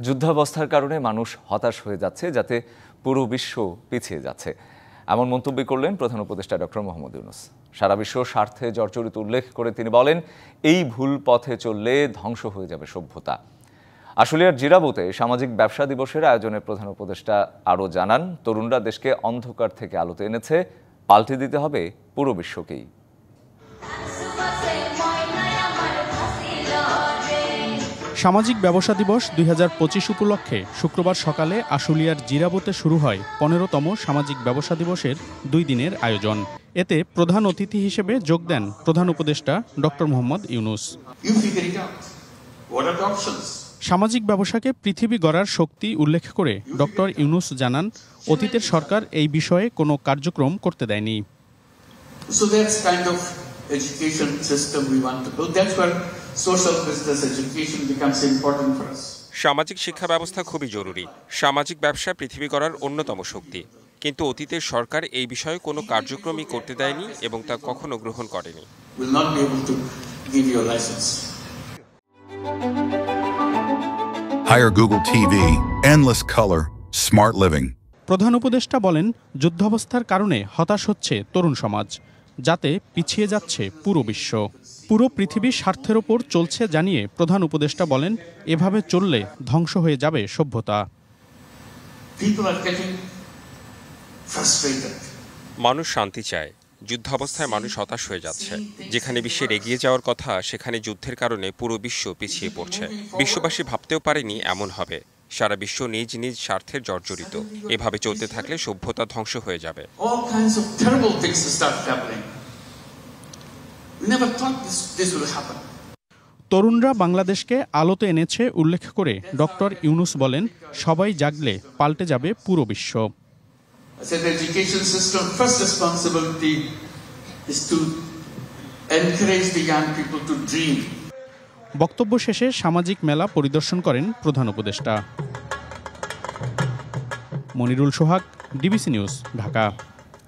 যুদ্ধাবস্থার কারণে মানুষ হতাশ হয়ে যাচ্ছে, যাতে পুরো বিশ্ব পিছিয়ে যাচ্ছে, এমন মন্তব্য করলেন প্রধান উপদেষ্টা ডক্টর মোহাম্মদ ইউনূস। সারা বিশ্ব স্বার্থে জর্জরিত উল্লেখ করে তিনি বলেন, এই ভুল পথে চললে ধ্বংস হয়ে যাবে সভ্যতা। আশুলিয়ার জিরাবুতে সামাজিক ব্যবসা দিবসের আয়োজনে প্রধান উপদেষ্টা আরও জানান, তরুণরা দেশকে অন্ধকার থেকে আলোতে এনেছে, পাল্টে দিতে হবে পুরো বিশ্বকেই। সামাজিক ব্যবসা দিবস ২০২৫ উপলক্ষে শুক্রবার সকালে আশুলিয়ার জিরাবুতে শুরু হয় ১৫তম সামাজিক ব্যবসা দিবসের ২ দিনের আয়োজন। এতে প্রধান অতিথি হিসেবে যোগ দেন প্রধান উপদেষ্টা ডক্টর মোহাম্মদ ইউনূস। সামাজিক ব্যবসাকে পৃথিবী গড়ার শক্তি উল্লেখ করে ডক্টর ইউনূস জানান, অতীতের সরকার এই বিষয়ে কোনো কার্যক্রম করতে দেয়নি। Education system we want to build. That's where social business education becomes important for us. সামাজিক শিক্ষা ব্যবস্থা খুবই জরুরি। সামাজিক ব্যবসা পৃথিবী গড়ার অন্যতম শক্তি, কিন্তু অতীতের সরকার এই বিষয়ে কোনো কার্যক্রমই করতে দেয়নি এবং তা কখনো গ্রহণ করেনি। Will not be able to give you a license. Hire Google TV, endless color, smart living. প্রধান উপদেষ্টা বলেন, যুদ্ধাবস্থার কারণে হতাশ হচ্ছে তরুণ সমাজ, যাতে পিছিয়ে যাচ্ছে পুরো বিশ্ব। পুরো পৃথিবীর স্বার্থের ওপর চলছে জানিয়ে প্রধান উপদেষ্টা বলেন, এভাবে চললে ধ্বংস হয়ে যাবে সভ্যতা। মানুষ শান্তি চায়, যুদ্ধাবস্থায় মানুষ হতাশ হয়ে যাচ্ছে। যেখানে বিশ্বের এগিয়ে যাওয়ার কথা, সেখানে যুদ্ধের কারণে পুরো বিশ্ব পিছিয়ে পড়ছে। বিশ্ববাসী ভাবতেও পারেনি এমন হবে। সারা বিশ্ব নিজ নিজ স্বার্থের জর্জরিত। এভাবে চলতে থাকলে সভ্যতা ধ্বংস হয়ে যাবে। তরুণরা বাংলাদেশকে আলোতে এনেছে উল্লেখ করে ডক্টর ইউনূস বলেন, সবাই জাগলে পাল্টে যাবে পুরো বিশ্ব। বক্তব্য শেষে সামাজিক মেলা পরিদর্শন করেন প্রধান উপদেষ্টা। মনিরুল সোহাগ, ডিবিসি নিউজ, ঢাকা।